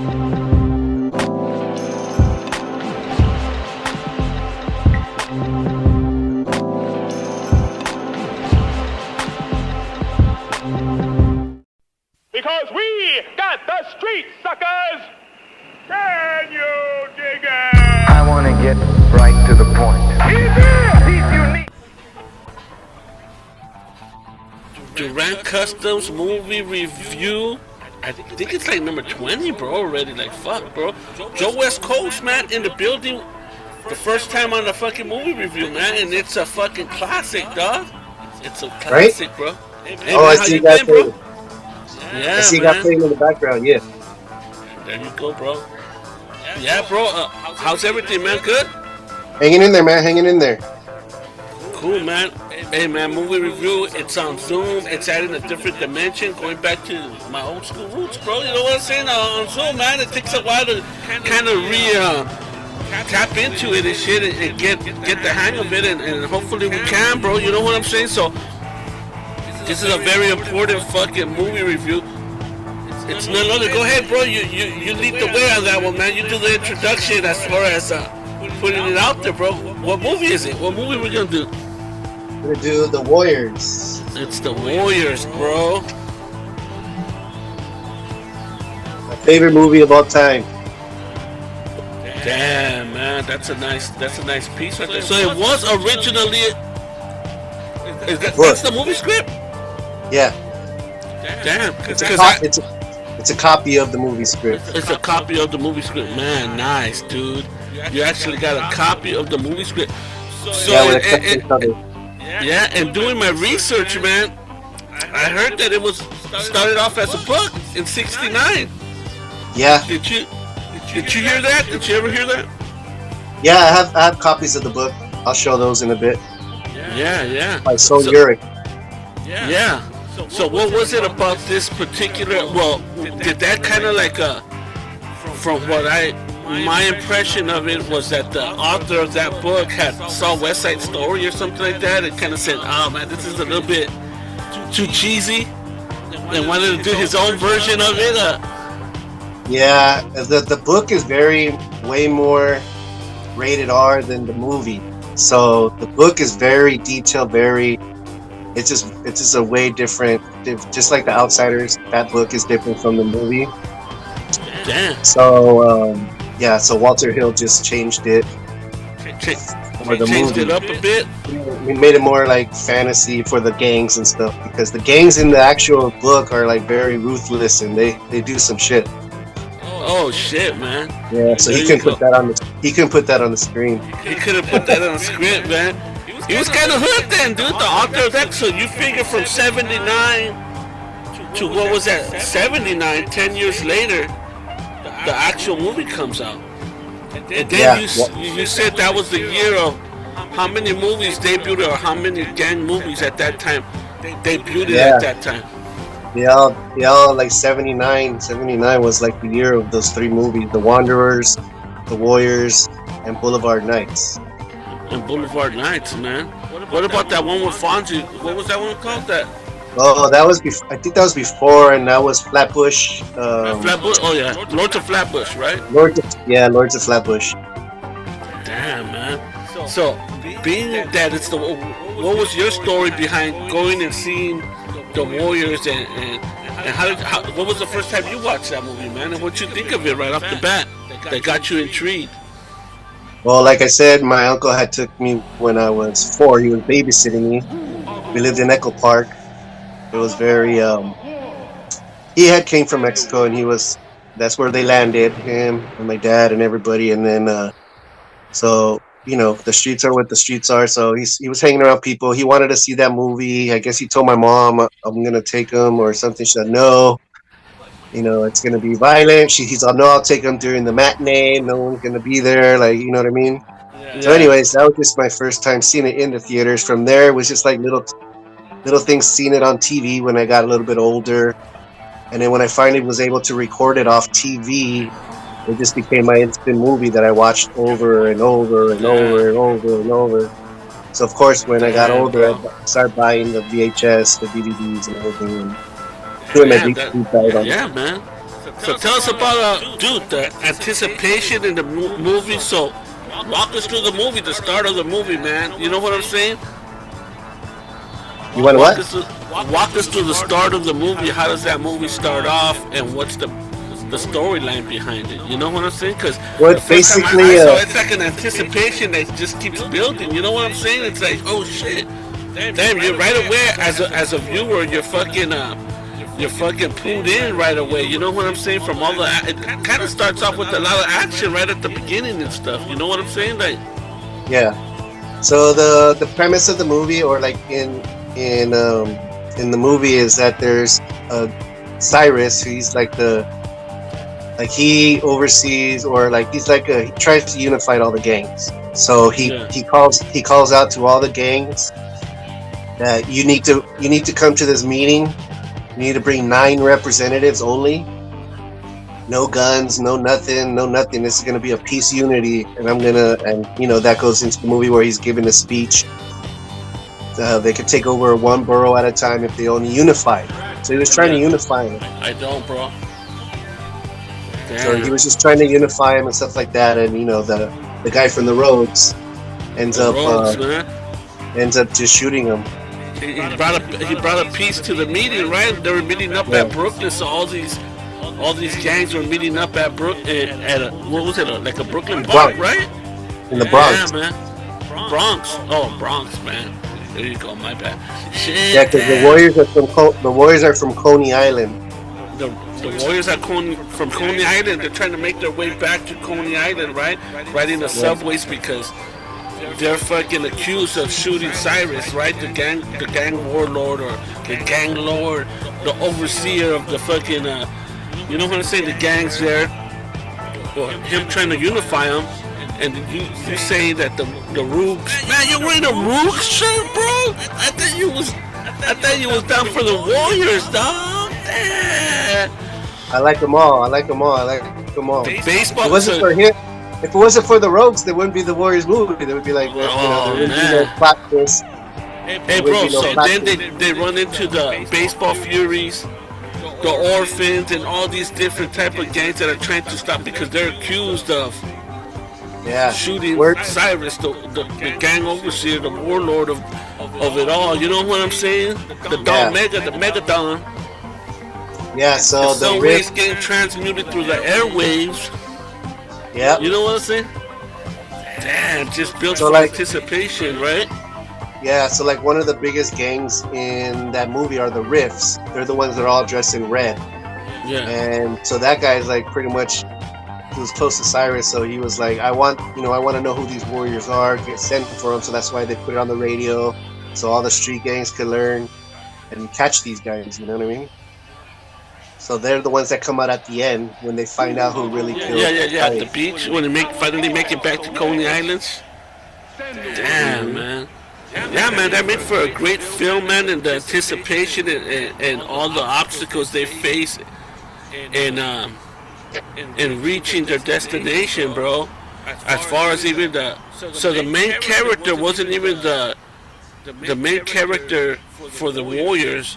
Because we got the street suckers. Can you dig it? I want to get right to the point. He's unique. Durant Customs movie review. I think it's like number 20, bro, already. Like, fuck, bro. Joe West Coast, man, in the building. The first time on the fucking movie review, man. And it's a fucking classic, dog. It's a classic, right? Bro. Hey, oh, man, I how see you that been, bro? Yeah, I see that playing in the background, yeah. There you go, bro. Yeah, bro. How's everything, man? Good? Hanging in there, man. Hanging in there. Cool, man. Hey, man, movie review. It's on Zoom. It's adding a different dimension, going back to my old school roots, bro. You know what I'm saying? On Zoom, man, it takes a while to kind of tap into it and shit and get the hang of it, and hopefully we can, bro. You know what I'm saying? So this is a very important fucking movie review. It's none other. Go ahead, bro. You lead the way on that one, man. You do the introduction as far as putting it out there, bro. What movie is it? What movie we gonna do? We're gonna do The Warriors. It's The Warriors, bro. My favorite movie of all time. Damn, man, that's a nice piece right there. So it was originally. That's the movie script? Yeah. Damn, it's a copy of the movie script. It's a copy of the movie script, man. Nice, dude. You actually got a copy of the movie script. So yeah, and doing my research, man, I heard that it was started off as a book in '69. Yeah. Did you hear that? Did you ever hear that? Yeah, I have copies of the book. I'll show those in a bit. Yeah. By Sol Yurick. Yeah. So what was it about this particular? Well, did that kind of like from what my impression of it was that the author of that book saw West Side Story or something like that, and kind of said, "Oh man, this is a little bit too cheesy," and wanted to do his own version of it. Yeah, the book is way more rated R than the movie. So the book is very detailed, it's just a way different. Just like The Outsiders, that book is different from the movie. Damn. So so Walter Hill just changed it for the changed movie. It up a bit. We made it more like fantasy for the gangs and stuff, because the gangs in the actual book are like very ruthless and they do some shit. Oh shit, man. Yeah, so he can put that on the screen. He could have put that on the script, man. He was kind of hooked then, dude. The author of that. So you figure from '79 to what was that? '79. 10 years later, the actual movie comes out. And then you said that was the year of how many movies debuted, or how many gang movies at that time debuted at that time. Yeah, like 79 was like the year of those three movies: The Wanderers, The Warriors, and Boulevard Nights. And Boulevard Nights, man. What about that one with Fonzie? What was that one called? Oh, that was I think that was before, and that was Flatbush. Flatbush. Oh yeah, Lords of Flatbush, right? Lords of Flatbush. Damn, man. So, being that it's what was your story behind going and seeing The Warriors, and what was the first time you watched that movie, man? And what you think of it right off the bat that got you intrigued? Well, like I said, my uncle had took me when I was 4. He was babysitting me. We lived in Echo Park. It was very. He had came from Mexico, and that's where they landed, him and my dad and everybody. And then, so the streets are what the streets are. So he was hanging around people. He wanted to see that movie. I guess he told my mom, "I'm gonna take him," or something. She said, "No. It's going to be violent." He's all, "No, I'll take him during the matinee. No one's going to be there." Like, you know what I mean? Yeah. So anyways, that was just my first time seeing it in the theaters. From there, it was just like little things, seeing it on TV when I got a little bit older. And then when I finally was able to record it off TV, it just became my instant movie that I watched over and over and over and over and over. So, of course, when I got older, I started buying the VHS, the DVDs, and everything. And doing my deep dive on man. So tell us about, dude, the anticipation in the movie. So walk us through the movie, the start of the movie, man. You know what I'm saying? You want Walk what? us through the start of the movie. How does that movie start off, and what's the storyline behind it? You know what I'm saying? Because Well, the first time basically, I saw it, it's like an anticipation that just keeps building. You know what I'm saying? It's like, oh shit, damn! You're right away as a viewer. You're fucking pulled in right away. You know what I'm saying? From all the, it kind of starts off with a lot of action right at the beginning and stuff. You know what I'm saying? Like, yeah. So the premise of the movie, or like in the movie, is that there's Cyrus, who's like he oversees, or like he tries to unify all the gangs. So he calls out to all the gangs that you need to come to this meeting. You need to bring 9 representatives only. No guns, no nothing. This is gonna be a peace unity, and that goes into the movie where he's giving a speech. They could take over one borough at a time if they only unified. So he was trying to unify them. I don't, bro. Damn. So he was just trying to unify him and stuff like that, and the guy from the Rogues ends up just shooting him. He brought a peace to the meeting, right? They were meeting up at Brooklyn, so all these gangs were meeting up at what was it? Like a Brooklyn park, right? In the Bronx. Yeah, man. Bronx. Oh, Bronx, man. There you go. My bad. Shit. Yeah, because the Warriors are from Coney Island. The Warriors are from Coney Island. They're trying to make their way back to Coney Island, right? Riding the subways because they're fucking accused of shooting Cyrus, right? The gang warlord, or the gang lord, the overseer of the fucking, you know what I'm saying? The gangs there, or him trying to unify them. And you say that the Rooks, man, you're wearing a Rooks shirt, bro? I thought you was down for the Warriors, dog. Yeah. I like them all. Baseball. If it wasn't for him, if it wasn't for the Rogues, there wouldn't be the Warriors movie. There would be like, there wouldn't be no plot twist. Hey, bro. So then they run into the Baseball Furies, the Orphans, and all these different type of gangs that are trying to stop because they're accused of shooting Cyrus, the gang overseer, the warlord of it all. You know what I'm saying? The Megadon. Yeah, so the waves getting transmuted through the airwaves. Yeah. You know what I'm saying? Damn, just built anticipation, right? Yeah, so like one of the biggest gangs in that movie are the Riffs. They're the ones that are all dressed in red. Yeah. And so that guy's like pretty much, he was close to Cyrus, so he was like, I want to know who these warriors are, get sent for them. So that's why they put it on the radio, so all the street gangs could learn and catch these guys. You know what I mean? So they're the ones that come out at the end when they find out who really killed. Yeah. At the beach when they finally make it back to Coney Islands. Damn, man. Yeah, man, that made for a great film, man, and the anticipation and all the obstacles they face in reaching their destination, bro. As far as even the main character wasn't even the main character for the Warriors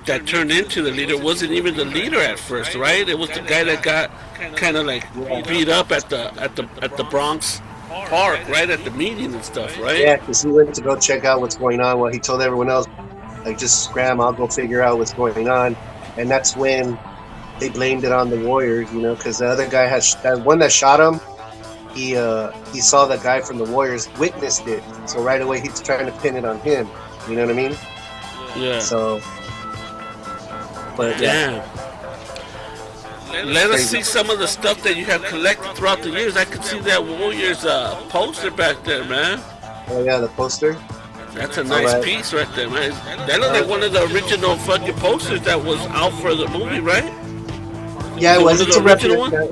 that turned into the leader, wasn't even the leader at first, right? It was the guy that got kind of like beat up at the Bronx park, right, at the meeting and stuff, right? Yeah, because he went to go check out what's going on. Well, he told everyone else, like, just scram, I'll go figure out what's going on. And that's when they blamed it on the Warriors, because the other guy that one that shot him, he saw the guy from the Warriors, witnessed it. So right away he's trying to pin it on him. You know what I mean? Yeah. So, but damn. Let us see some of the stuff that you have collected throughout the years. I can see that Warriors poster back there, man. Oh yeah, the poster. That's a nice piece right there, man. That looks like one of the original fucking posters that was out for the movie, right? Yeah, it was. It's a replica. One? It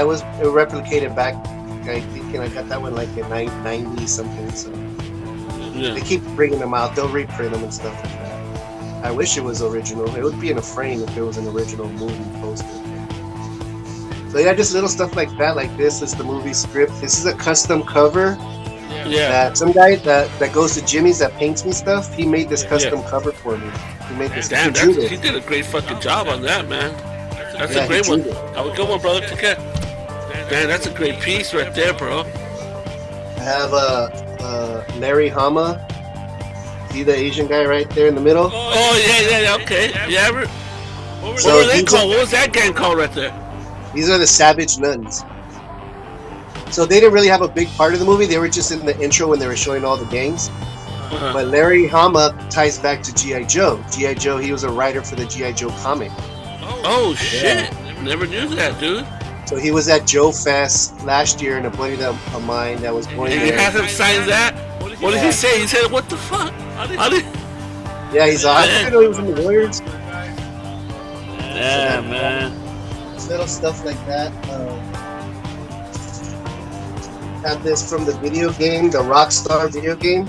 was replicated back. I think I got that one like in 90 something. So they keep bringing them out. They'll reprint them and stuff like that. I wish it was original. It would be in a frame if it was an original movie poster. So yeah, just little stuff like that. Like this is the movie script. This is a custom cover. Yeah. That some guy that goes to Jimmy's that paints me stuff. He made this custom cover for me. He made this. Damn, he did a great fucking job on that, man. That's Yeah, a great he one. drew it. Have a good one, brother. Take care. Man, that's a great piece right there, bro. I have Larry Hama. See the Asian guy right there in the middle? Oh, yeah, okay. Yeah, what So were they these called? are- What was that gang called right there? These are the Savage Nuns. So they didn't really have a big part of the movie. They were just in the intro when they were showing all the gangs. Uh-huh. But Larry Hama ties back to G.I. Joe. G.I. Joe, he was a writer for the G.I. Joe comic. Oh, shit. Never knew that, dude. So he was at Joe Fest last year, and a buddy of mine that was going And you had there. him sign that? What did he say? He said, what the fuck? How did... Yeah, he's I didn't know he was in the Warriors. Yeah, man. Little stuff like that. Have this from the video game, the Rockstar video game.